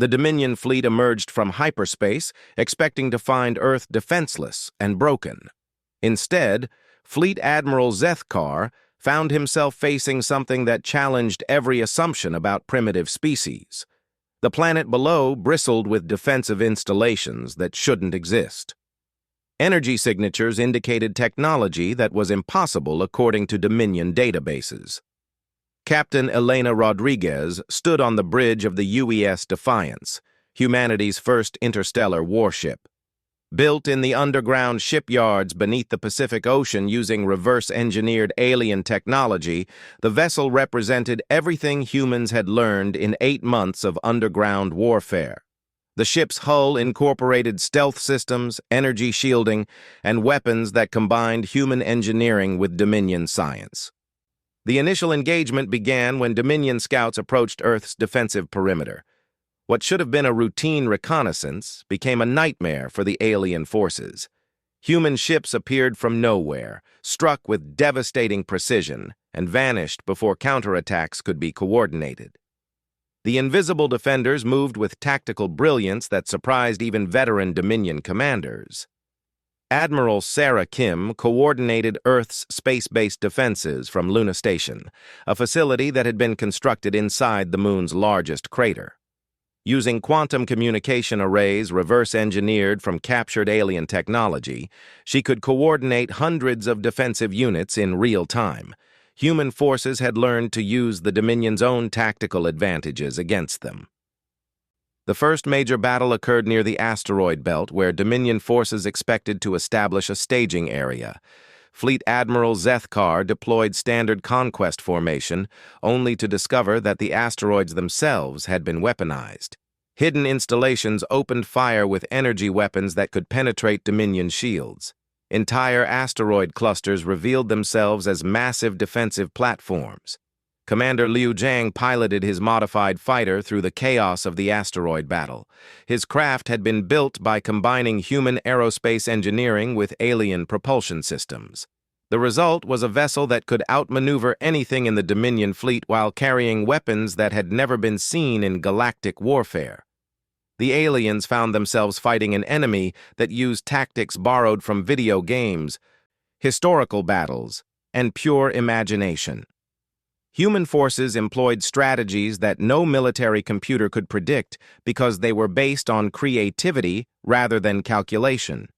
The Dominion fleet emerged from hyperspace, expecting to find Earth defenseless and broken. Instead, Fleet Admiral Zethkar found himself facing something that challenged every assumption about primitive species. The planet below bristled with defensive installations that shouldn't exist. Energy signatures indicated technology that was impossible according to Dominion databases. Captain Elena Rodriguez stood on the bridge of the UES Defiance, humanity's first interstellar warship. Built in the underground shipyards beneath the Pacific Ocean using reverse-engineered alien technology, the vessel represented everything humans had learned in 8 months of underground warfare. The ship's hull incorporated stealth systems, energy shielding, and weapons that combined human engineering with Dominion science. The initial engagement began when Dominion scouts approached Earth's defensive perimeter. What should have been a routine reconnaissance became a nightmare for the alien forces. Human ships appeared from nowhere, struck with devastating precision, and vanished before counterattacks could be coordinated. The invisible defenders moved with tactical brilliance that surprised even veteran Dominion commanders. Admiral Sarah Kim coordinated Earth's space-based defenses from Luna Station, a facility that had been constructed inside the Moon's largest crater. Using quantum communication arrays reverse-engineered from captured alien technology, she could coordinate hundreds of defensive units in real time. Human forces had learned to use the Dominion's own tactical advantages against them. The first major battle occurred near the asteroid belt, where Dominion forces expected to establish a staging area. Fleet Admiral Zethkar deployed standard conquest formation, only to discover that the asteroids themselves had been weaponized. Hidden installations opened fire with energy weapons that could penetrate Dominion shields. Entire asteroid clusters revealed themselves as massive defensive platforms. Commander Liu Jiang piloted his modified fighter through the chaos of the asteroid battle. His craft had been built by combining human aerospace engineering with alien propulsion systems. The result was a vessel that could outmaneuver anything in the Dominion fleet while carrying weapons that had never been seen in galactic warfare. The aliens found themselves fighting an enemy that used tactics borrowed from video games, historical battles, and pure imagination. Human forces employed strategies that no military computer could predict because they were based on creativity rather than calculation.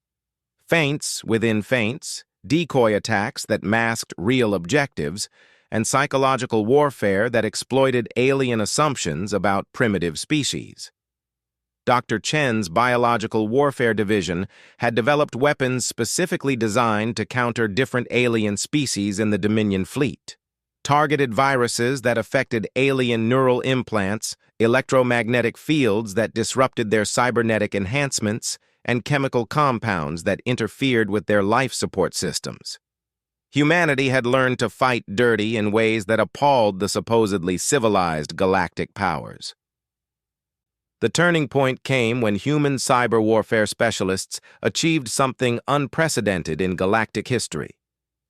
Feints within feints, decoy attacks that masked real objectives, and psychological warfare that exploited alien assumptions about primitive species. Dr. Chen's Biological Warfare Division had developed weapons specifically designed to counter different alien species in the Dominion fleet. Targeted viruses that affected alien neural implants, electromagnetic fields that disrupted their cybernetic enhancements, and chemical compounds that interfered with their life support systems. Humanity had learned to fight dirty in ways that appalled the supposedly civilized galactic powers. The turning point came when human cyber warfare specialists achieved something unprecedented in galactic history.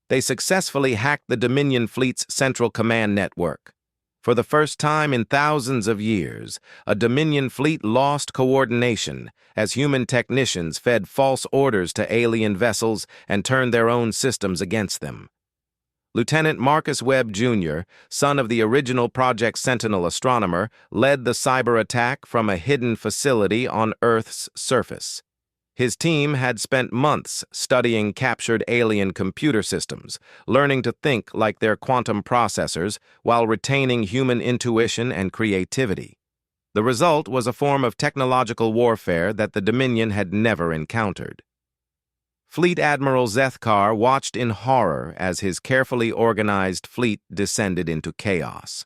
They successfully hacked the Dominion fleet's central command network. For the first time in thousands of years, a Dominion fleet lost coordination as human technicians fed false orders to alien vessels and turned their own systems against them. Lieutenant Marcus Webb, Jr., son of the original Project Sentinel astronomer, led the cyber attack from a hidden facility on Earth's surface. His team had spent months studying captured alien computer systems, learning to think like their quantum processors while retaining human intuition and creativity. The result was a form of technological warfare that the Dominion had never encountered. Fleet Admiral Zethkar watched in horror as his carefully organized fleet descended into chaos.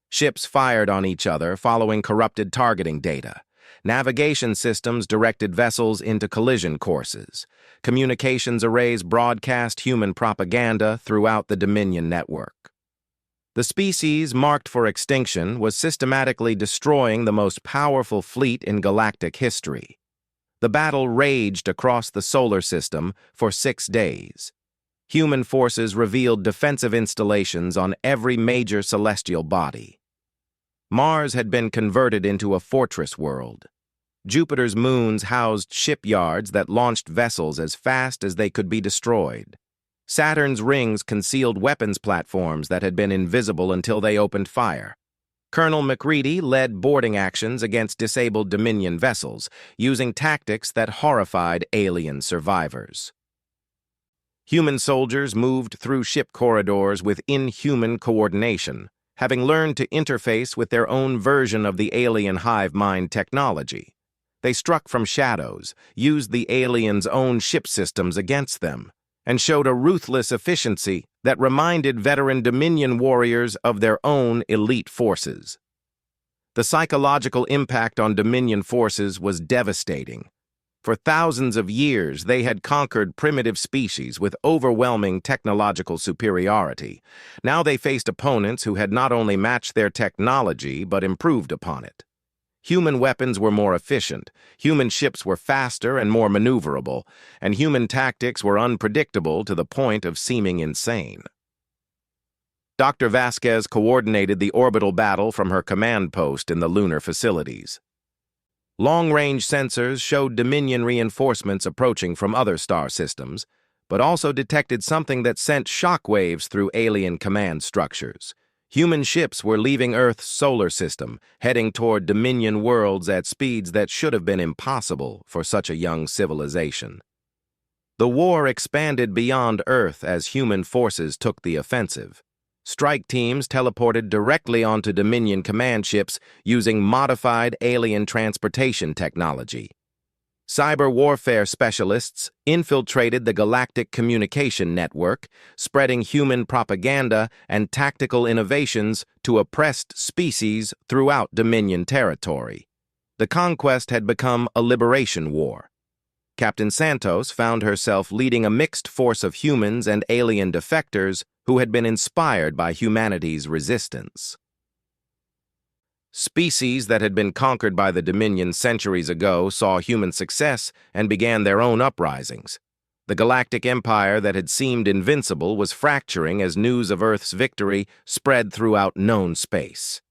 Ships fired on each other following corrupted targeting data. Navigation systems directed vessels into collision courses. Communications arrays broadcast human propaganda throughout the Dominion network. The species marked for extinction was systematically destroying the most powerful fleet in galactic history. The battle raged across the solar system for 6 days. Human forces revealed defensive installations on every major celestial body. Mars had been converted into a fortress world. Jupiter's moons housed shipyards that launched vessels as fast as they could be destroyed. Saturn's rings concealed weapons platforms that had been invisible until they opened fire. Colonel McCready led boarding actions against disabled Dominion vessels, using tactics that horrified alien survivors. Human soldiers moved through ship corridors with inhuman coordination, having learned to interface with their own version of the alien hive mind technology. They struck from shadows, used the aliens' own ship systems against them, and showed a ruthless efficiency that reminded veteran Dominion warriors of their own elite forces. The psychological impact on Dominion forces was devastating. For thousands of years, they had conquered primitive species with overwhelming technological superiority. Now they faced opponents who had not only matched their technology but improved upon it. Human weapons were more efficient, human ships were faster and more maneuverable, and human tactics were unpredictable to the point of seeming insane. Dr. Vasquez coordinated the orbital battle from her command post in the lunar facilities. Long-range sensors showed Dominion reinforcements approaching from other star systems, but also detected something that sent shockwaves through alien command structures. Human ships were leaving Earth's solar system, heading toward Dominion worlds at speeds that should have been impossible for such a young civilization. The war expanded beyond Earth as human forces took the offensive. Strike teams teleported directly onto Dominion command ships using modified alien transportation technology. Cyber warfare specialists infiltrated the Galactic communication network, spreading human propaganda and tactical innovations to oppressed species throughout Dominion territory. The conquest had become a liberation war. Captain Santos found herself leading a mixed force of humans and alien defectors who had been inspired by humanity's resistance. Species that had been conquered by the Dominion centuries ago saw human success and began their own uprisings. The Galactic Empire that had seemed invincible was fracturing as news of Earth's victory spread throughout known space.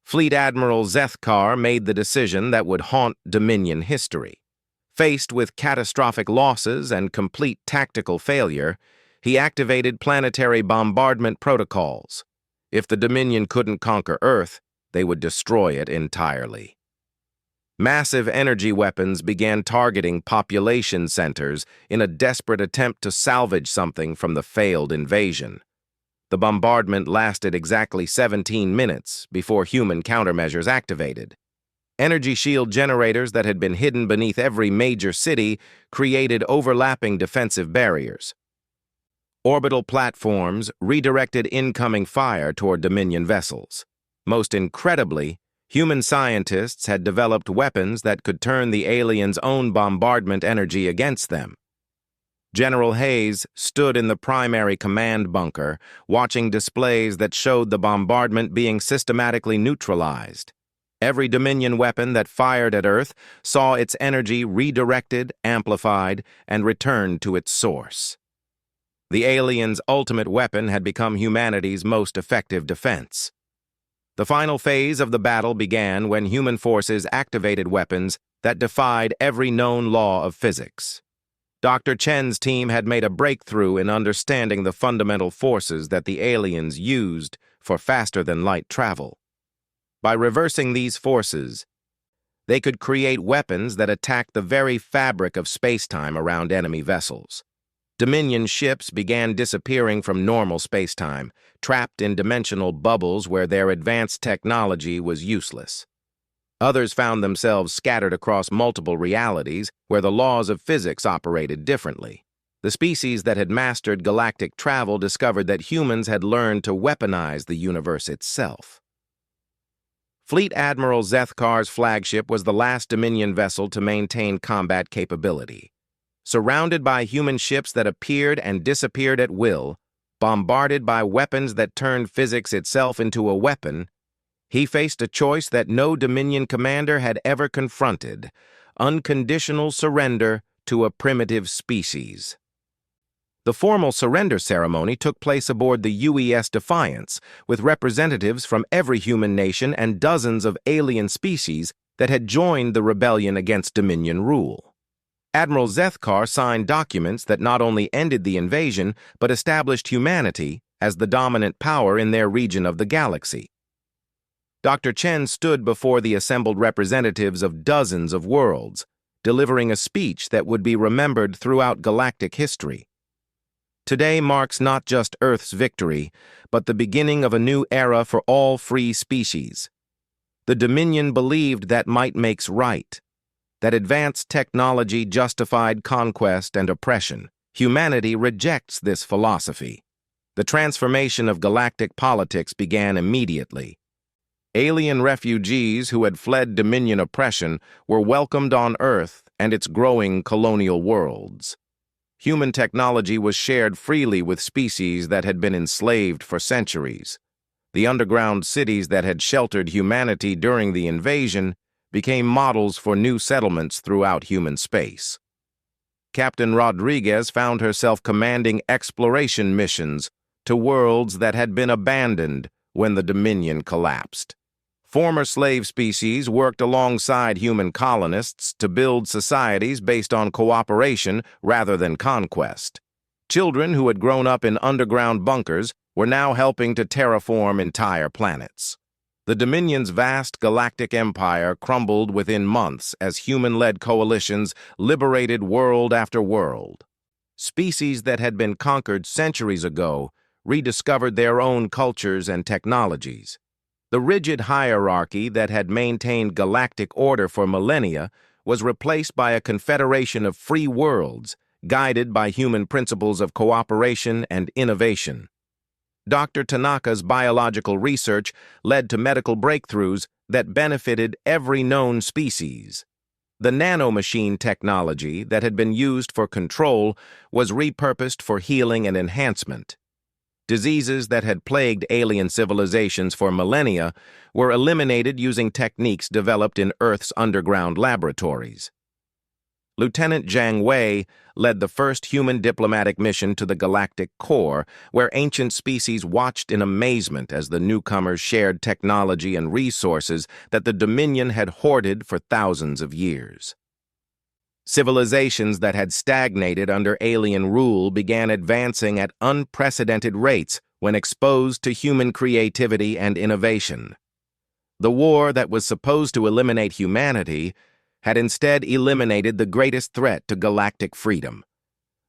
Fleet Admiral Zethkar made the decision that would haunt Dominion history. Faced with catastrophic losses and complete tactical failure, he activated planetary bombardment protocols. If the Dominion couldn't conquer Earth, they would destroy it entirely. Massive energy weapons began targeting population centers in a desperate attempt to salvage something from the failed invasion. The bombardment lasted exactly 17 minutes before human countermeasures activated. Energy shield generators that had been hidden beneath every major city created overlapping defensive barriers. Orbital platforms redirected incoming fire toward Dominion vessels. Most incredibly, human scientists had developed weapons that could turn the aliens' own bombardment energy against them. General Hayes stood in the primary command bunker, watching displays that showed the bombardment being systematically neutralized. Every Dominion weapon that fired at Earth saw its energy redirected, amplified, and returned to its source. The aliens' ultimate weapon had become humanity's most effective defense. The final phase of the battle began when human forces activated weapons that defied every known law of physics. Dr. Chen's team had made a breakthrough in understanding the fundamental forces that the aliens used for faster-than-light travel. By reversing these forces, they could create weapons that attacked the very fabric of spacetime around enemy vessels. Dominion ships began disappearing from normal spacetime, trapped in dimensional bubbles where their advanced technology was useless. Others found themselves scattered across multiple realities where the laws of physics operated differently. The species that had mastered galactic travel discovered that humans had learned to weaponize the universe itself. Fleet Admiral Zethkar's flagship was the last Dominion vessel to maintain combat capability. Surrounded by human ships that appeared and disappeared at will, bombarded by weapons that turned physics itself into a weapon, he faced a choice that no Dominion commander had ever confronted: unconditional surrender to a primitive species. The formal surrender ceremony took place aboard the UES Defiance, with representatives from every human nation and dozens of alien species that had joined the rebellion against Dominion rule. Admiral Zethkar signed documents that not only ended the invasion, but established humanity as the dominant power in their region of the galaxy. Dr. Chen stood before the assembled representatives of dozens of worlds, delivering a speech that would be remembered throughout galactic history. Today marks not just Earth's victory, but the beginning of a new era for all free species. The Dominion believed that might makes right, that advanced technology justified conquest and oppression. Humanity rejects this philosophy. The transformation of galactic politics began immediately. Alien refugees who had fled Dominion oppression were welcomed on Earth and its growing colonial worlds. Human technology was shared freely with species that had been enslaved for centuries. The underground cities that had sheltered humanity during the invasion became models for new settlements throughout human space. Captain Rodriguez found herself commanding exploration missions to worlds that had been abandoned when the Dominion collapsed. Former slave species worked alongside human colonists to build societies based on cooperation rather than conquest. Children who had grown up in underground bunkers were now helping to terraform entire planets. The Dominion's vast galactic empire crumbled within months as human-led coalitions liberated world after world. Species that had been conquered centuries ago rediscovered their own cultures and technologies. The rigid hierarchy that had maintained galactic order for millennia was replaced by a confederation of free worlds, guided by human principles of cooperation and innovation. Dr. Tanaka's biological research led to medical breakthroughs that benefited every known species. The nanomachine technology that had been used for control was repurposed for healing and enhancement. Diseases that had plagued alien civilizations for millennia were eliminated using techniques developed in Earth's underground laboratories. Lieutenant Zhang Wei led the first human diplomatic mission to the galactic core, where ancient species watched in amazement as the newcomers shared technology and resources that the Dominion had hoarded for thousands of years. Civilizations that had stagnated under alien rule began advancing at unprecedented rates when exposed to human creativity and innovation. The war that was supposed to eliminate humanity had instead eliminated the greatest threat to galactic freedom.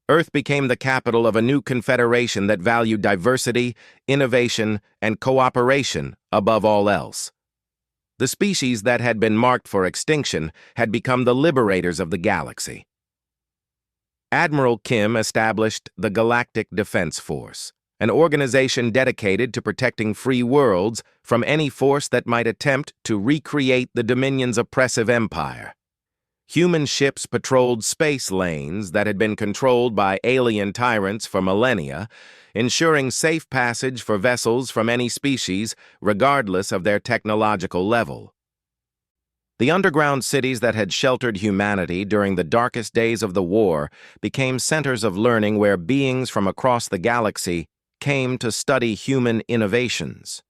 Earth became the capital of a new confederation that valued diversity, innovation, and cooperation above all else. The species that had been marked for extinction had become the liberators of the galaxy. Admiral Kim established the Galactic Defense Force, an organization dedicated to protecting free worlds from any force that might attempt to recreate the Dominion's oppressive empire. Human ships patrolled space lanes that had been controlled by alien tyrants for millennia, ensuring safe passage for vessels from any species, regardless of their technological level. The underground cities that had sheltered humanity during the darkest days of the war became centers of learning where beings from across the galaxy came to study human innovations.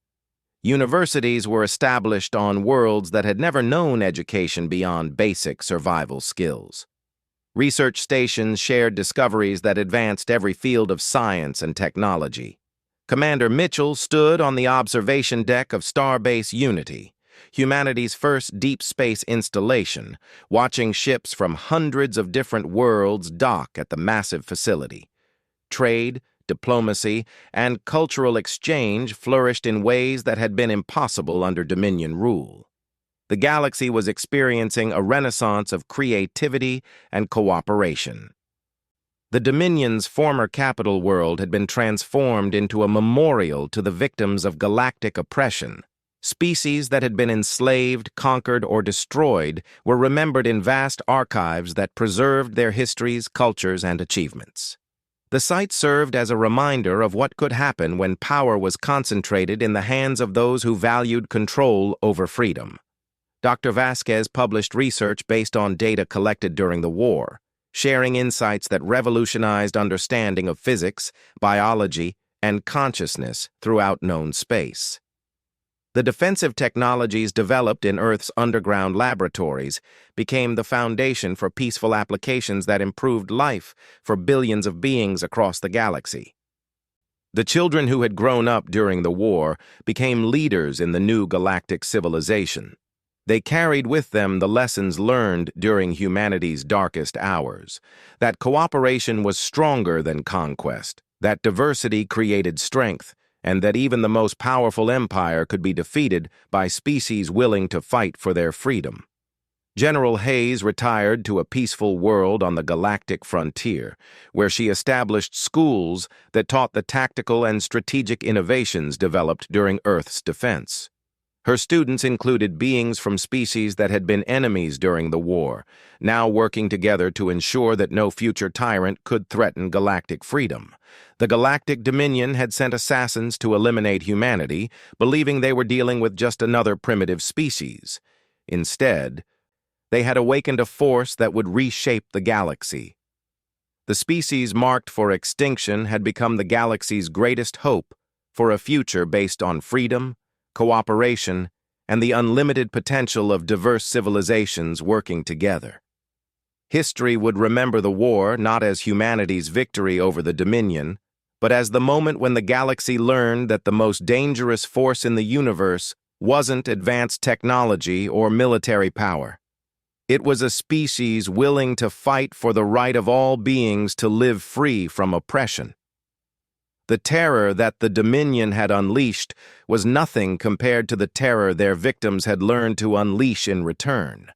Universities were established on worlds that had never known education beyond basic survival skills. Research stations shared discoveries that advanced every field of science and technology. Commander Mitchell stood on the observation deck of Starbase Unity, humanity's first deep space installation, watching ships from hundreds of different worlds dock at the massive facility. Trade, diplomacy, and cultural exchange flourished in ways that had been impossible under Dominion rule. The galaxy was experiencing a renaissance of creativity and cooperation. The Dominion's former capital world had been transformed into a memorial to the victims of galactic oppression. Species that had been enslaved, conquered, or destroyed were remembered in vast archives that preserved their histories, cultures, and achievements. The site served as a reminder of what could happen when power was concentrated in the hands of those who valued control over freedom. Dr. Vasquez published research based on data collected during the war. sharing insights that revolutionized understanding of physics, biology, and consciousness throughout known space. The defensive technologies developed in Earth's underground laboratories became the foundation for peaceful applications that improved life for billions of beings across the galaxy. The children who had grown up during the war became leaders in the new galactic civilization. They carried with them the lessons learned during humanity's darkest hours, that cooperation was stronger than conquest, that diversity created strength, and that even the most powerful empire could be defeated by species willing to fight for their freedom. General Hayes retired to a peaceful world on the galactic frontier, where she established schools that taught the tactical and strategic innovations developed during Earth's defense. Her students included beings from species that had been enemies during the war, now working together to ensure that no future tyrant could threaten galactic freedom. The Galactic Dominion had sent assassins to eliminate humanity, believing they were dealing with just another primitive species. Instead, they had awakened a force that would reshape the galaxy. The species marked for extinction had become the galaxy's greatest hope for a future based on freedom, cooperation, and the unlimited potential of diverse civilizations working together. History would remember the war not as humanity's victory over the Dominion, but as the moment when the galaxy learned that the most dangerous force in the universe wasn't advanced technology or military power. It was a species willing to fight for the right of all beings to live free from oppression. The terror that the Dominion had unleashed was nothing compared to the terror their victims had learned to unleash in return.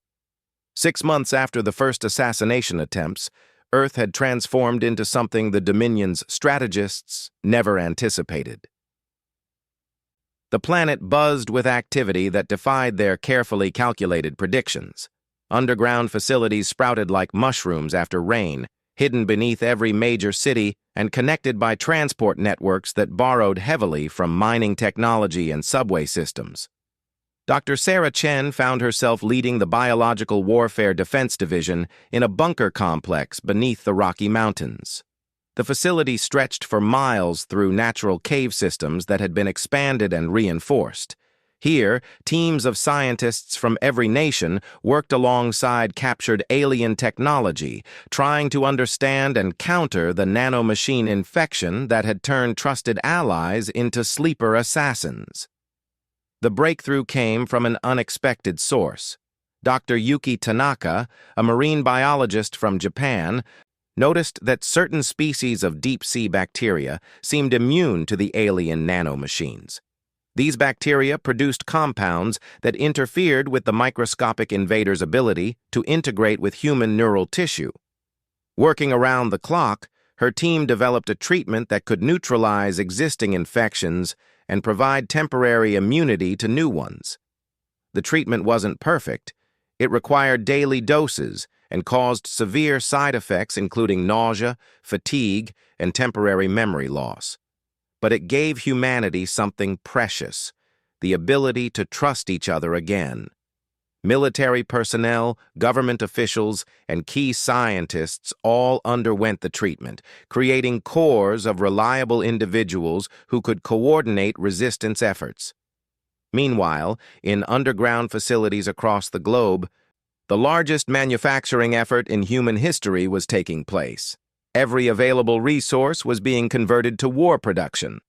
6 months after the first assassination attempts, Earth had transformed into something the Dominion's strategists never anticipated. The planet buzzed with activity that defied their carefully calculated predictions. Underground facilities sprouted like mushrooms after rain, hidden beneath every major city and connected by transport networks that borrowed heavily from mining technology and subway systems. Dr. Sarah Chen found herself leading the Biological Warfare Defense Division in a bunker complex beneath the Rocky Mountains. The facility stretched for miles through natural cave systems that had been expanded and reinforced. Here, teams of scientists from every nation worked alongside captured alien technology, trying to understand and counter the nanomachine infection that had turned trusted allies into sleeper assassins. The breakthrough came from an unexpected source. Dr. Yuki Tanaka, a marine biologist from Japan, noticed that certain species of deep-sea bacteria seemed immune to the alien nanomachines. These bacteria produced compounds that interfered with the microscopic invaders' ability to integrate with human neural tissue. Working around the clock, her team developed a treatment that could neutralize existing infections and provide temporary immunity to new ones. The treatment wasn't perfect. It required daily doses and caused severe side effects including nausea, fatigue, and temporary memory loss. But it gave humanity something precious, the ability to trust each other again. Military personnel, government officials, and key scientists all underwent the treatment, creating cores of reliable individuals who could coordinate resistance efforts. Meanwhile, in underground facilities across the globe, the largest manufacturing effort in human history was taking place. Every available resource was being converted to war production.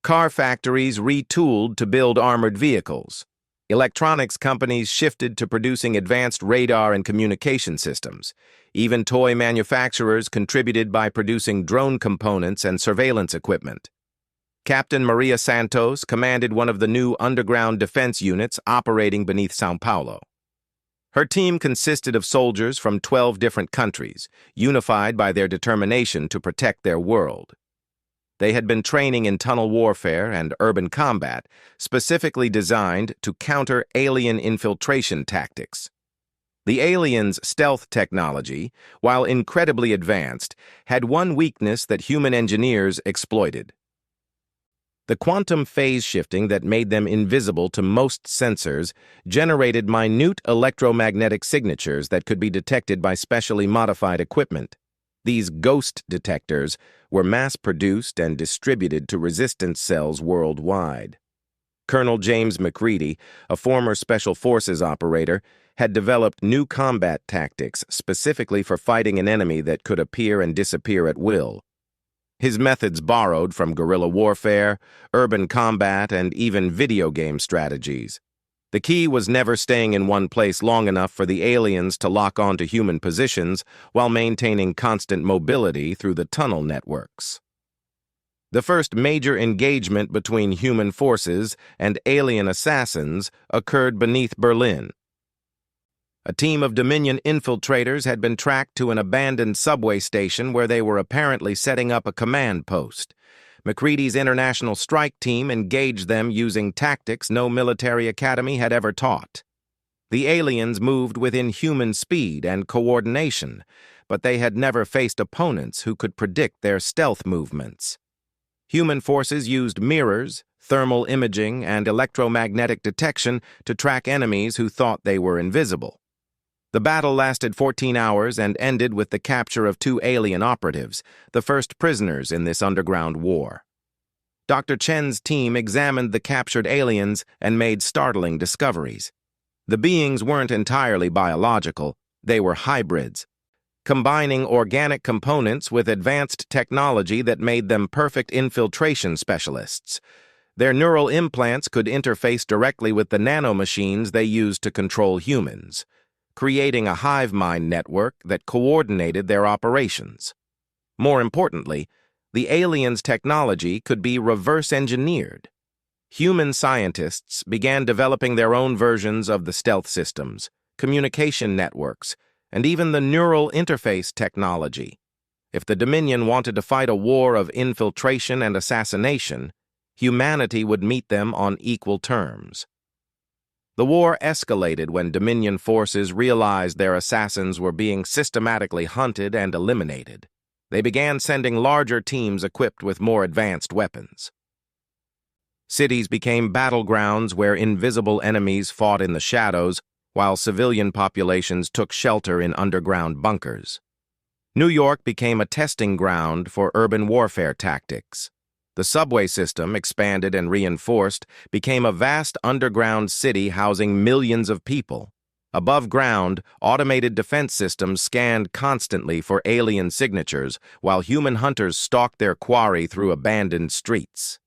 Car factories retooled to build armored vehicles. Electronics companies shifted to producing advanced radar and communication systems. Even toy manufacturers contributed by producing drone components and surveillance equipment. Captain Maria Santos commanded one of the new underground defense units operating beneath São Paulo. Her team consisted of soldiers from 12 different countries, unified by their determination to protect their world. They had been training in tunnel warfare and urban combat, specifically designed to counter alien infiltration tactics. The aliens' stealth technology, while incredibly advanced, had one weakness that human engineers exploited. The quantum phase shifting that made them invisible to most sensors generated minute electromagnetic signatures that could be detected by specially modified equipment. These ghost detectors were mass-produced and distributed to resistance cells worldwide. Colonel James McCready, a former Special Forces operator, had developed new combat tactics specifically for fighting an enemy that could appear and disappear at will. His methods borrowed from guerrilla warfare, urban combat, and even video game strategies. The key was never staying in one place long enough for the aliens to lock onto human positions while maintaining constant mobility through the tunnel networks. The first major engagement between human forces and alien assassins occurred beneath Berlin. A team of Dominion infiltrators had been tracked to an abandoned subway station where they were apparently setting up a command post. McCready's international strike team engaged them using tactics no military academy had ever taught. The aliens moved with inhuman speed and coordination, but they had never faced opponents who could predict their stealth movements. Human forces used mirrors, thermal imaging, and electromagnetic detection to track enemies who thought they were invisible. The battle lasted 14 hours and ended with the capture of 2 alien operatives, the first prisoners in this underground war. Dr. Chen's team examined the captured aliens and made startling discoveries. The beings weren't entirely biological, they were hybrids, combining organic components with advanced technology that made them perfect infiltration specialists. Their neural implants could interface directly with the nanomachines they used to control humans, creating a hive mind network that coordinated their operations. More importantly, the aliens' technology could be reverse-engineered. Human scientists began developing their own versions of the stealth systems, communication networks, and even the neural interface technology. If the Dominion wanted to fight a war of infiltration and assassination, humanity would meet them on equal terms. The war escalated when Dominion forces realized their assassins were being systematically hunted and eliminated. They began sending larger teams equipped with more advanced weapons. Cities became battlegrounds where invisible enemies fought in the shadows, while civilian populations took shelter in underground bunkers. New York became a testing ground for urban warfare tactics. The subway system, expanded and reinforced, became a vast underground city housing millions of people. Above ground, automated defense systems scanned constantly for alien signatures, while human hunters stalked their quarry through abandoned streets.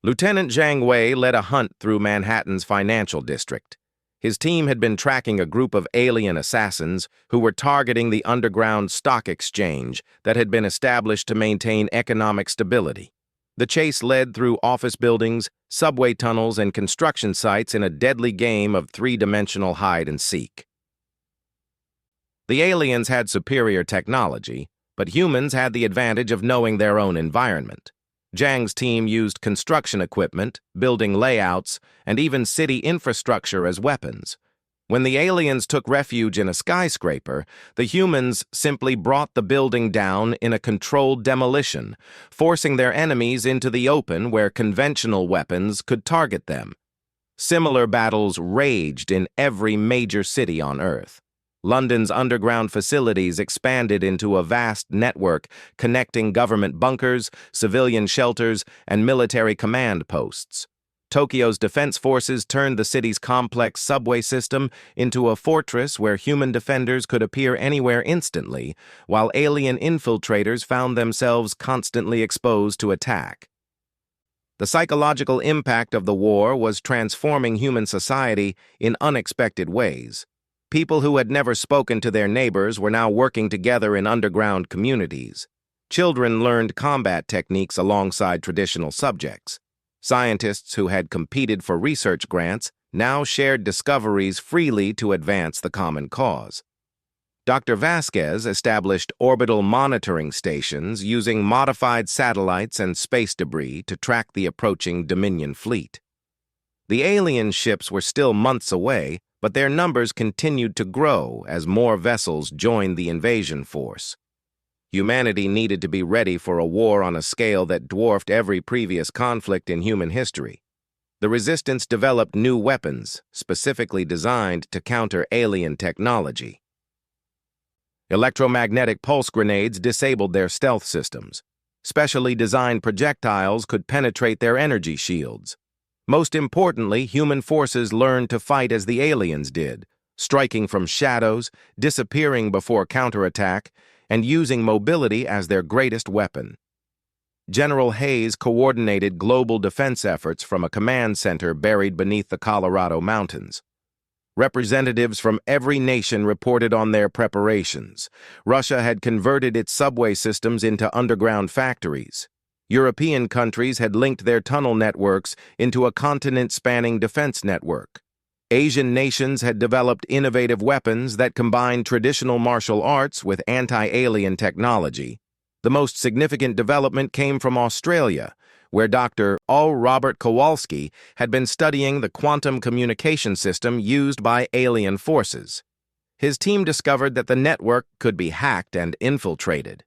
Lieutenant Zhang Wei led a hunt through Manhattan's financial district. His team had been tracking a group of alien assassins who were targeting the underground stock exchange that had been established to maintain economic stability. The chase led through office buildings, subway tunnels, and construction sites in a deadly game of three-dimensional hide-and-seek. The aliens had superior technology, but humans had the advantage of knowing their own environment. Zhang's team used construction equipment, building layouts, and even city infrastructure as weapons. When the aliens took refuge in a skyscraper, the humans simply brought the building down in a controlled demolition, forcing their enemies into the open where conventional weapons could target them. Similar battles raged in every major city on Earth. London's underground facilities expanded into a vast network connecting government bunkers, civilian shelters, and military command posts. Tokyo's defense forces turned the city's complex subway system into a fortress where human defenders could appear anywhere instantly, while alien infiltrators found themselves constantly exposed to attack. The psychological impact of the war was transforming human society in unexpected ways. People who had never spoken to their neighbors were now working together in underground communities. Children learned combat techniques alongside traditional subjects. Scientists who had competed for research grants now shared discoveries freely to advance the common cause. Dr. Vasquez established orbital monitoring stations using modified satellites and space debris to track the approaching Dominion fleet. The alien ships were still months away, but their numbers continued to grow as more vessels joined the invasion force. Humanity needed to be ready for a war on a scale that dwarfed every previous conflict in human history. The Resistance developed new weapons, specifically designed to counter alien technology. Electromagnetic pulse grenades disabled their stealth systems. Specially designed projectiles could penetrate their energy shields. Most importantly, human forces learned to fight as the aliens did, striking from shadows, disappearing before counterattack, and using mobility as their greatest weapon. General Hayes coordinated global defense efforts from a command center buried beneath the Colorado mountains. Representatives from every nation reported on their preparations. Russia had converted its subway systems into underground factories. European countries had linked their tunnel networks into a continent-spanning defense network. Asian nations had developed innovative weapons that combined traditional martial arts with anti-alien technology. The most significant development came from Australia, where Dr. Robert Kowalski had been studying the quantum communication system used by alien forces. His team discovered that the network could be hacked and infiltrated.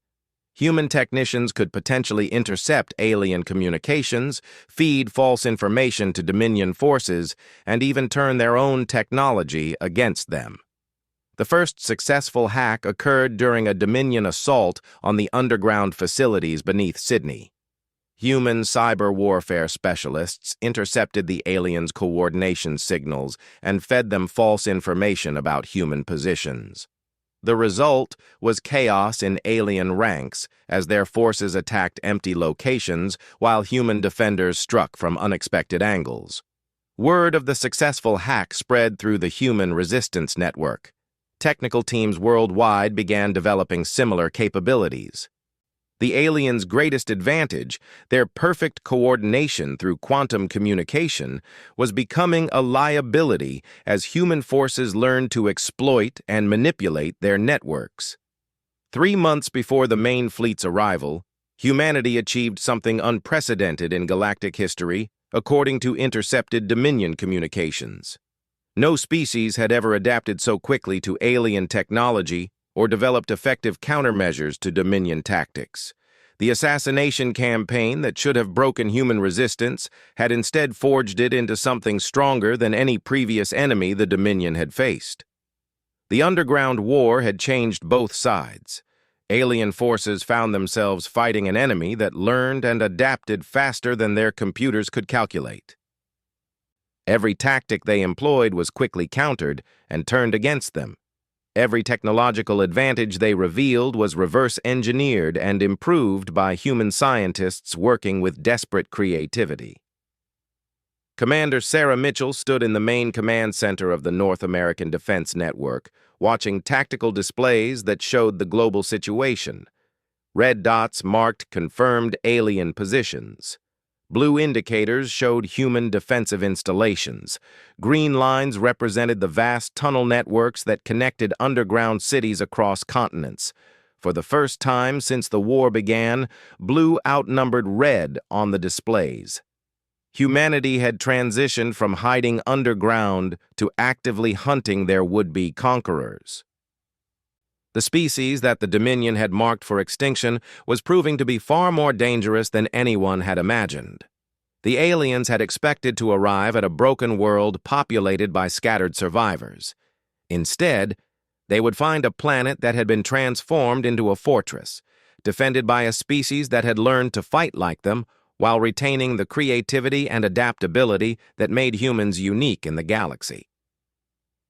Human technicians could potentially intercept alien communications, feed false information to Dominion forces, and even turn their own technology against them. The first successful hack occurred during a Dominion assault on the underground facilities beneath Sydney. Human cyber warfare specialists intercepted the aliens' coordination signals and fed them false information about human positions. The result was chaos in alien ranks as their forces attacked empty locations while human defenders struck from unexpected angles. Word of the successful hack spread through the human resistance network. Technical teams worldwide began developing similar capabilities. The aliens' greatest advantage, their perfect coordination through quantum communication, was becoming a liability as human forces learned to exploit and manipulate their networks. 3 months before the main fleet's arrival, humanity achieved something unprecedented in galactic history, according to intercepted Dominion communications. No species had ever adapted so quickly to alien technology or developed effective countermeasures to Dominion tactics. The assassination campaign that should have broken human resistance had instead forged it into something stronger than any previous enemy the Dominion had faced. The underground war had changed both sides. Alien forces found themselves fighting an enemy that learned and adapted faster than their computers could calculate. Every tactic they employed was quickly countered and turned against them. Every technological advantage they revealed was reverse-engineered and improved by human scientists working with desperate creativity. Commander Sarah Mitchell stood in the main command center of the North American Defense Network, watching tactical displays that showed the global situation. Red dots marked confirmed alien positions. Blue indicators showed human defensive installations. Green lines represented the vast tunnel networks that connected underground cities across continents. For the first time since the war began, blue outnumbered red on the displays. Humanity had transitioned from hiding underground to actively hunting their would-be conquerors. The species that the Dominion had marked for extinction was proving to be far more dangerous than anyone had imagined. The aliens had expected to arrive at a broken world populated by scattered survivors. Instead, they would find a planet that had been transformed into a fortress, defended by a species that had learned to fight like them while retaining the creativity and adaptability that made humans unique in the galaxy.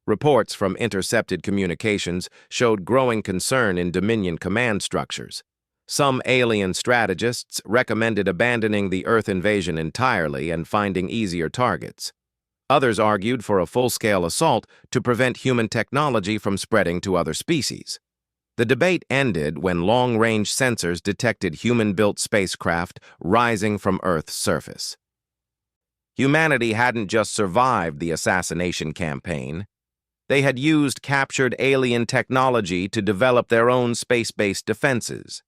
Reports from intercepted communications showed growing concern in Dominion command structures. Some alien strategists recommended abandoning the Earth invasion entirely and finding easier targets. Others argued for a full-scale assault to prevent human technology from spreading to other species. The debate ended when long-range sensors detected human-built spacecraft rising from Earth's surface. Humanity hadn't just survived the assassination campaign. They had used captured alien technology to develop their own space-based defenses.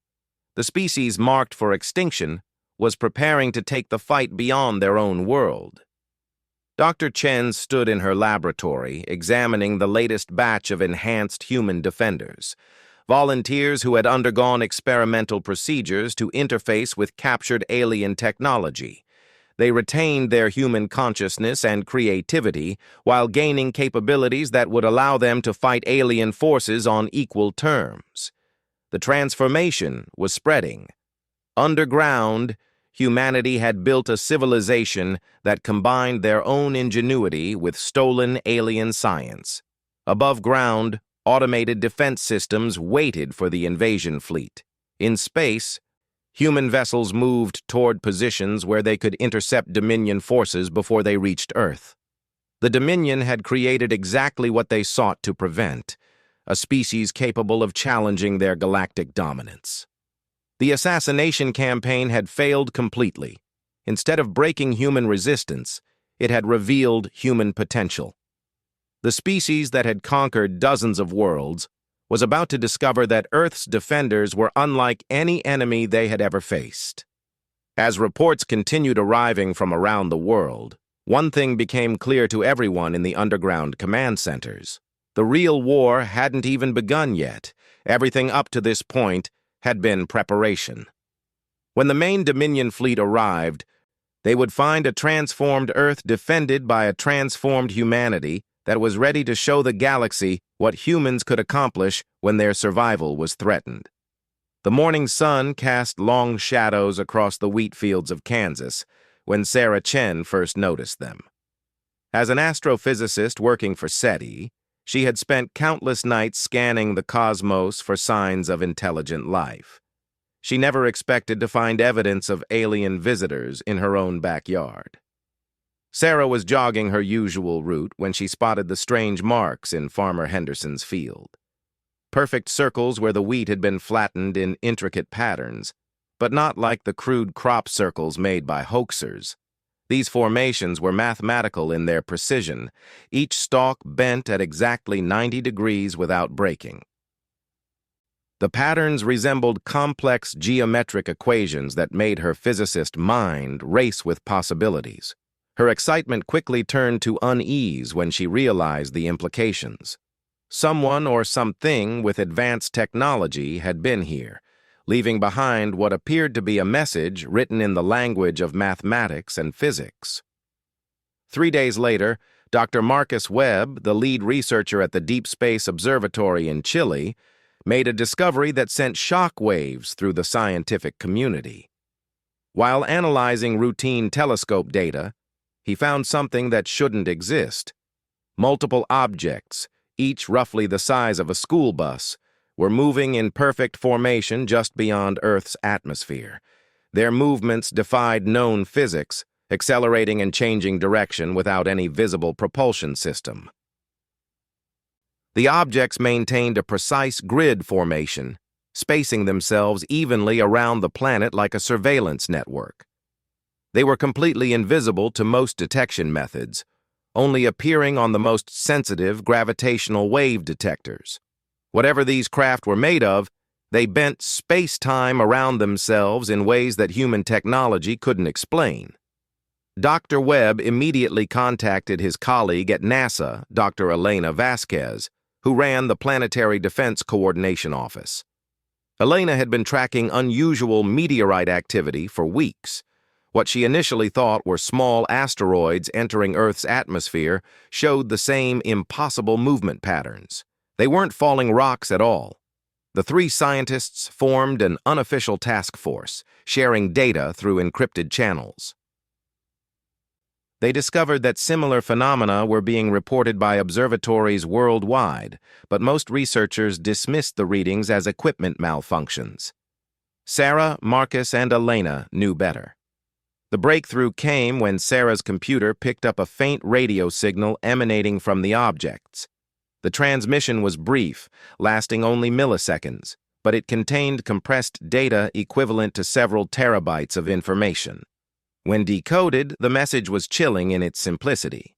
The species marked for extinction was preparing to take the fight beyond their own world. Dr. Chen stood in her laboratory, examining the latest batch of enhanced human defenders. volunteers who had undergone experimental procedures to interface with captured alien technology. They retained their human consciousness and creativity while gaining capabilities that would allow them to fight alien forces on equal terms. The transformation was spreading. Underground, humanity had built a civilization that combined their own ingenuity with stolen alien science. Above ground, automated defense systems waited for the invasion fleet. In space, human vessels moved toward positions where they could intercept Dominion forces before they reached Earth. The Dominion had created exactly what they sought to prevent, a species capable of challenging their galactic dominance. The assassination campaign had failed completely. Instead of breaking human resistance, it had revealed human potential. The species that had conquered dozens of worlds was about to discover that Earth's defenders were unlike any enemy they had ever faced. As reports continued arriving from around the world, one thing became clear to everyone in the underground command centers. The real war hadn't even begun yet. Everything up to this point had been preparation. When the main Dominion fleet arrived, they would find a transformed Earth defended by a transformed humanity that was ready to show the galaxy what humans could accomplish when their survival was threatened. The morning sun cast long shadows across the wheat fields of Kansas when Sarah Chen first noticed them. As an astrophysicist working for SETI, she had spent countless nights scanning the cosmos for signs of intelligent life. She never expected to find evidence of alien visitors in her own backyard. Sarah was jogging her usual route when she spotted the strange marks in Farmer Henderson's field. Perfect circles where the wheat had been flattened in intricate patterns, but not like the crude crop circles made by hoaxers. These formations were mathematical in their precision, each stalk bent at exactly 90 degrees without breaking. The patterns resembled complex geometric equations that made her physicist mind race with possibilities. Her excitement quickly turned to unease when she realized the implications. Someone or something with advanced technology had been here, leaving behind what appeared to be a message written in the language of mathematics and physics. 3 days later, Dr. Marcus Webb, the lead researcher at the Deep Space Observatory in Chile, made a discovery that sent shock waves through the scientific community. While analyzing routine telescope data, he found something that shouldn't exist. Multiple objects, each roughly the size of a school bus, were moving in perfect formation just beyond Earth's atmosphere. Their movements defied known physics, accelerating and changing direction without any visible propulsion system. The objects maintained a precise grid formation, spacing themselves evenly around the planet like a surveillance network. They were completely invisible to most detection methods, only appearing on the most sensitive gravitational wave detectors. Whatever these craft were made of, they bent space-time around themselves in ways that human technology couldn't explain. Dr. Webb immediately contacted his colleague at NASA, Dr. Elena Vasquez, who ran the Planetary Defense Coordination Office. Elena had been tracking unusual meteorite activity for weeks. What she initially thought were small asteroids entering Earth's atmosphere showed the same impossible movement patterns. They weren't falling rocks at all. The three scientists formed an unofficial task force, sharing data through encrypted channels. They discovered that similar phenomena were being reported by observatories worldwide, but most researchers dismissed the readings as equipment malfunctions. Sarah, Marcus, and Elena knew better. The breakthrough came when Sarah's computer picked up a faint radio signal emanating from the objects. The transmission was brief, lasting only milliseconds, but it contained compressed data equivalent to several terabytes of information. When decoded, the message was chilling in its simplicity.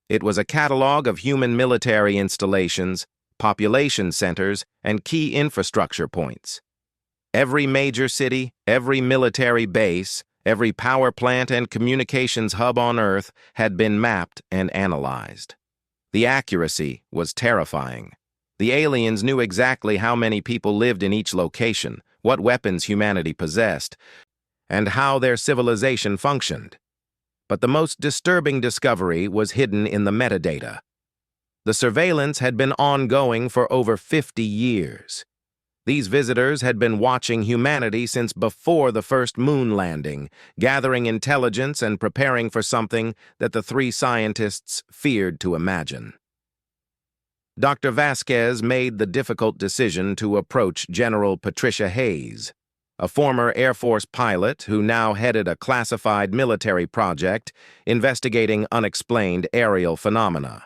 It was a catalog of human military installations, population centers, and key infrastructure points. Every major city, every military base, every power plant and communications hub on Earth had been mapped and analyzed. The accuracy was terrifying. The aliens knew exactly how many people lived in each location, what weapons humanity possessed, and how their civilization functioned. But the most disturbing discovery was hidden in the metadata. The surveillance had been ongoing for over 50 years. These visitors had been watching humanity since before the first moon landing, gathering intelligence and preparing for something that the three scientists feared to imagine. Dr. Vasquez made the difficult decision to approach General Patricia Hayes, a former Air Force pilot who now headed a classified military project investigating unexplained aerial phenomena.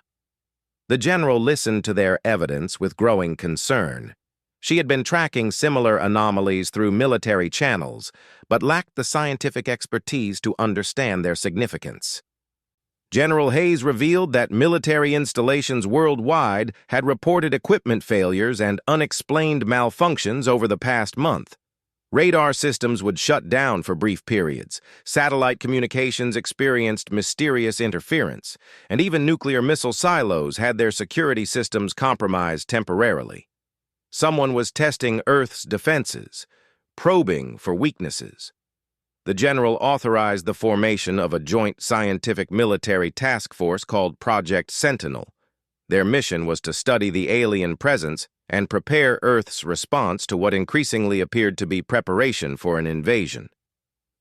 The general listened to their evidence with growing concern. She had been tracking similar anomalies through military channels, but lacked the scientific expertise to understand their significance. General Hayes revealed that military installations worldwide had reported equipment failures and unexplained malfunctions over the past month. Radar systems would shut down for brief periods, satellite communications experienced mysterious interference, and even nuclear missile silos had their security systems compromised temporarily. Someone was testing Earth's defenses, probing for weaknesses. The general authorized the formation of a joint scientific military task force called Project Sentinel. Their mission was to study the alien presence and prepare Earth's response to what increasingly appeared to be preparation for an invasion.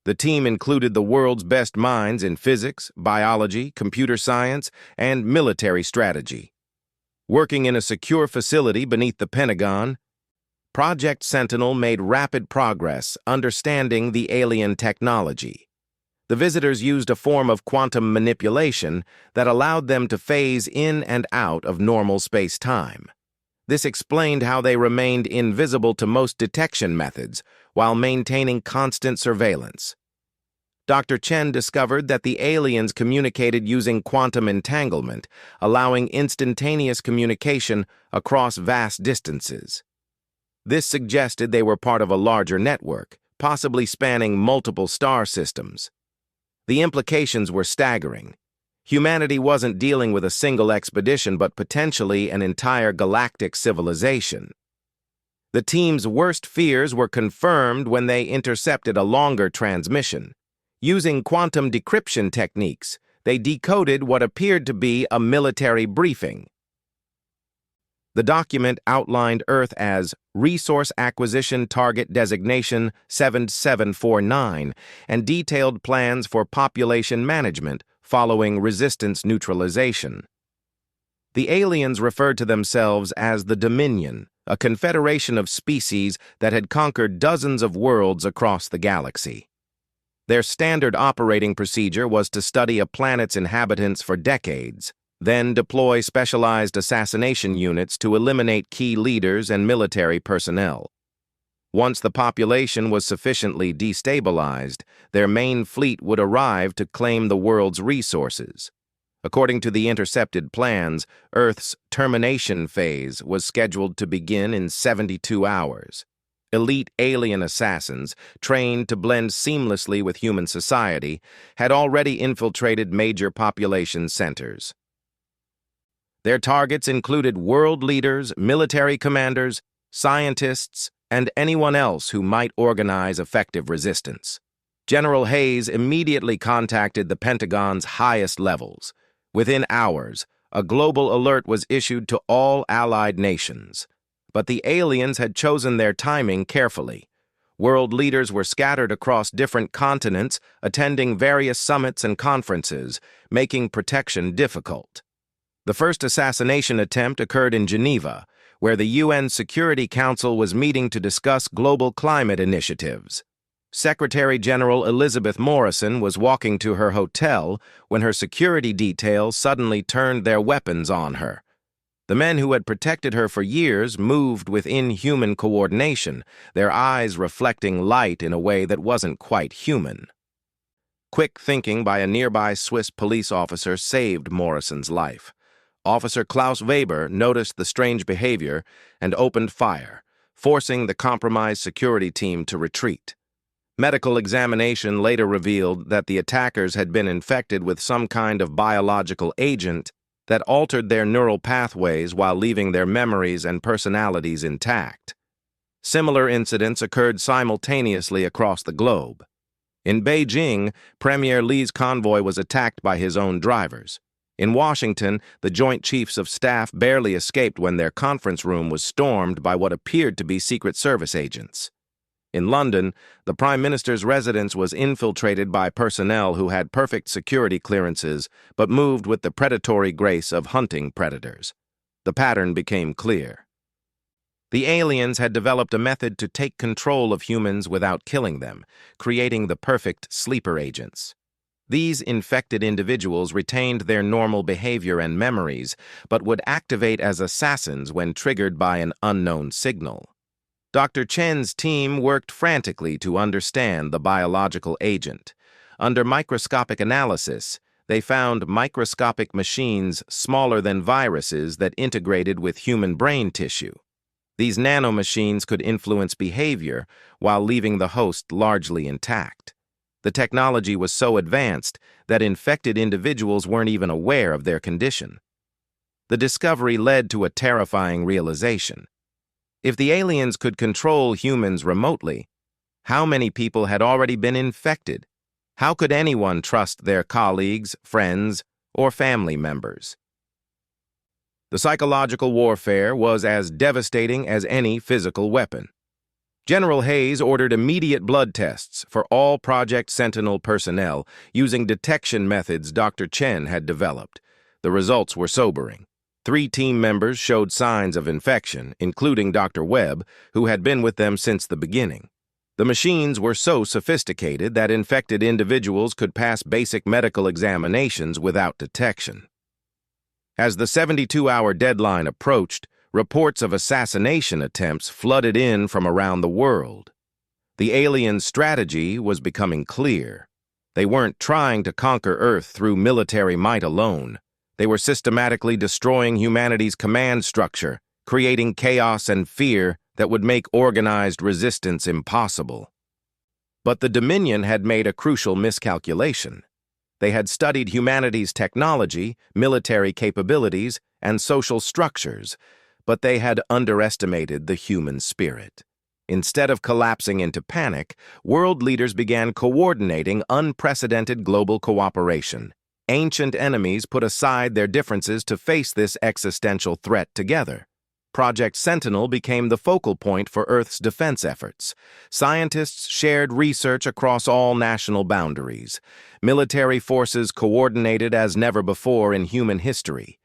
The team included the world's best minds in physics, biology, computer science, and military strategy. Working in a secure facility beneath the Pentagon, Project Sentinel made rapid progress understanding the alien technology. The visitors used a form of quantum manipulation that allowed them to phase in and out of normal space-time. This explained how they remained invisible to most detection methods while maintaining constant surveillance. Dr. Chen discovered that the aliens communicated using quantum entanglement, allowing instantaneous communication across vast distances. This suggested they were part of a larger network, possibly spanning multiple star systems. The implications were staggering. Humanity wasn't dealing with a single expedition, but potentially an entire galactic civilization. The team's worst fears were confirmed when they intercepted a longer transmission. Using quantum decryption techniques, they decoded what appeared to be a military briefing. The document outlined Earth as Resource Acquisition Target Designation 7749 and detailed plans for population management following resistance neutralization. The aliens referred to themselves as the Dominion, a confederation of species that had conquered dozens of worlds across the galaxy. Their standard operating procedure was to study a planet's inhabitants for decades, then deploy specialized assassination units to eliminate key leaders and military personnel. Once the population was sufficiently destabilized, their main fleet would arrive to claim the world's resources. According to the intercepted plans, Earth's termination phase was scheduled to begin in 72 hours. Elite alien assassins, trained to blend seamlessly with human society, had already infiltrated major population centers. Their targets included world leaders, military commanders, scientists, and anyone else who might organize effective resistance. General Hayes immediately contacted the Pentagon's highest levels. Within hours, a global alert was issued to all allied nations. But the aliens had chosen their timing carefully. World leaders were scattered across different continents, attending various summits and conferences, making protection difficult. The first assassination attempt occurred in Geneva, where the UN Security Council was meeting to discuss global climate initiatives. Secretary General Elizabeth Morrison was walking to her hotel when her security detail suddenly turned their weapons on her. The men who had protected her for years moved with inhuman coordination, their eyes reflecting light in a way that wasn't quite human. Quick thinking by a nearby Swiss police officer saved Morrison's life. Officer Klaus Weber noticed the strange behavior and opened fire, forcing the compromised security team to retreat. Medical examination later revealed that the attackers had been infected with some kind of biological agent that altered their neural pathways while leaving their memories and personalities intact. Similar incidents occurred simultaneously across the globe. In Beijing, Premier Li's convoy was attacked by his own drivers. In Washington, the Joint Chiefs of Staff barely escaped when their conference room was stormed by what appeared to be Secret Service agents. In London, the Prime Minister's residence was infiltrated by personnel who had perfect security clearances but moved with the predatory grace of hunting predators. The pattern became clear. The aliens had developed a method to take control of humans without killing them, creating the perfect sleeper agents. These infected individuals retained their normal behavior and memories, but would activate as assassins when triggered by an unknown signal. Dr. Chen's team worked frantically to understand the biological agent. Under microscopic analysis, they found microscopic machines smaller than viruses that integrated with human brain tissue. These nanomachines could influence behavior while leaving the host largely intact. The technology was so advanced that infected individuals weren't even aware of their condition. The discovery led to a terrifying realization. If the aliens could control humans remotely, how many people had already been infected? How could anyone trust their colleagues, friends, or family members? The psychological warfare was as devastating as any physical weapon. General Hayes ordered immediate blood tests for all Project Sentinel personnel using detection methods Dr. Chen had developed. The results were sobering. 3 team members showed signs of infection, including Dr. Webb, who had been with them since the beginning. The machines were so sophisticated that infected individuals could pass basic medical examinations without detection. As the 72-hour deadline approached, reports of assassination attempts flooded in from around the world. The alien strategy was becoming clear. They weren't trying to conquer Earth through military might alone. They were systematically destroying humanity's command structure, creating chaos and fear that would make organized resistance impossible. But the Dominion had made a crucial miscalculation. They had studied humanity's technology, military capabilities, and social structures, but they had underestimated the human spirit. Instead of collapsing into panic, world leaders began coordinating unprecedented global cooperation. Ancient enemies put aside their differences to face this existential threat together. Project Sentinel became the focal point for Earth's defense efforts. Scientists shared research across all national boundaries. Military forces coordinated as never before in human history.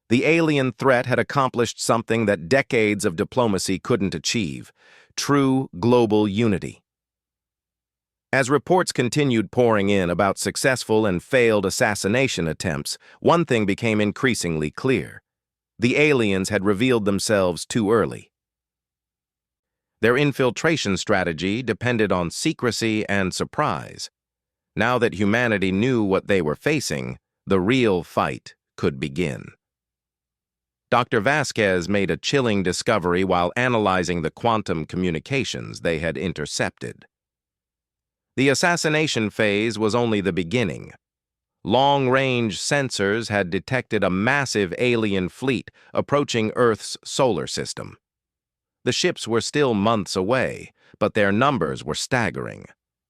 The alien threat had accomplished something that decades of diplomacy couldn't achieve: true global unity. As reports continued pouring in about successful and failed assassination attempts, one thing became increasingly clear. The aliens had revealed themselves too early. Their infiltration strategy depended on secrecy and surprise. Now that humanity knew what they were facing, the real fight could begin. Dr. Vasquez made a chilling discovery while analyzing the quantum communications they had intercepted. The assassination phase was only the beginning. Long-range sensors had detected a massive alien fleet approaching Earth's solar system. The ships were still months away, but their numbers were staggering.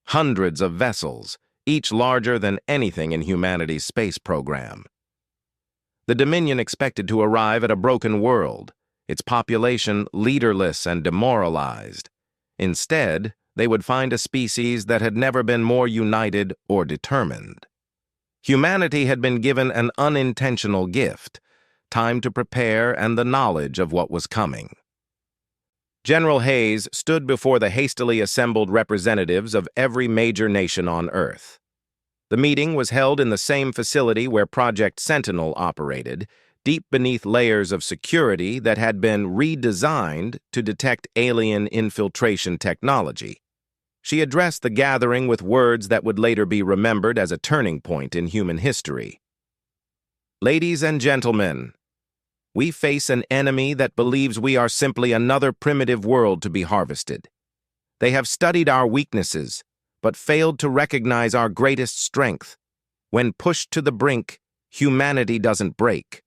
Hundreds of vessels, each larger than anything in humanity's space program. The Dominion expected to arrive at a broken world, its population leaderless and demoralized. Instead, they would find a species that had never been more united or determined. Humanity had been given an unintentional gift: time to prepare and the knowledge of what was coming. General Hayes stood before the hastily assembled representatives of every major nation on Earth. The meeting was held in the same facility where Project Sentinel operated, deep beneath layers of security that had been redesigned to detect alien infiltration technology. She addressed the gathering with words that would later be remembered as a turning point in human history. Ladies and gentlemen, we face an enemy that believes we are simply another primitive world to be harvested. They have studied our weaknesses, but failed to recognize our greatest strength. When pushed to the brink, humanity doesn't break.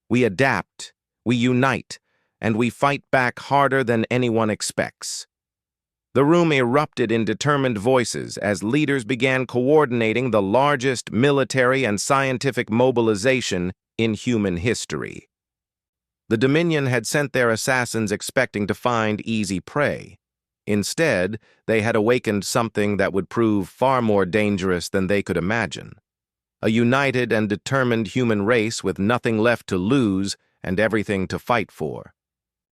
We adapt, we unite, and we fight back harder than anyone expects. The room erupted in determined voices as leaders began coordinating the largest military and scientific mobilization in human history. The Dominion had sent their assassins expecting to find easy prey. Instead, they had awakened something that would prove far more dangerous than they could imagine. A united and determined human race with nothing left to lose and everything to fight for.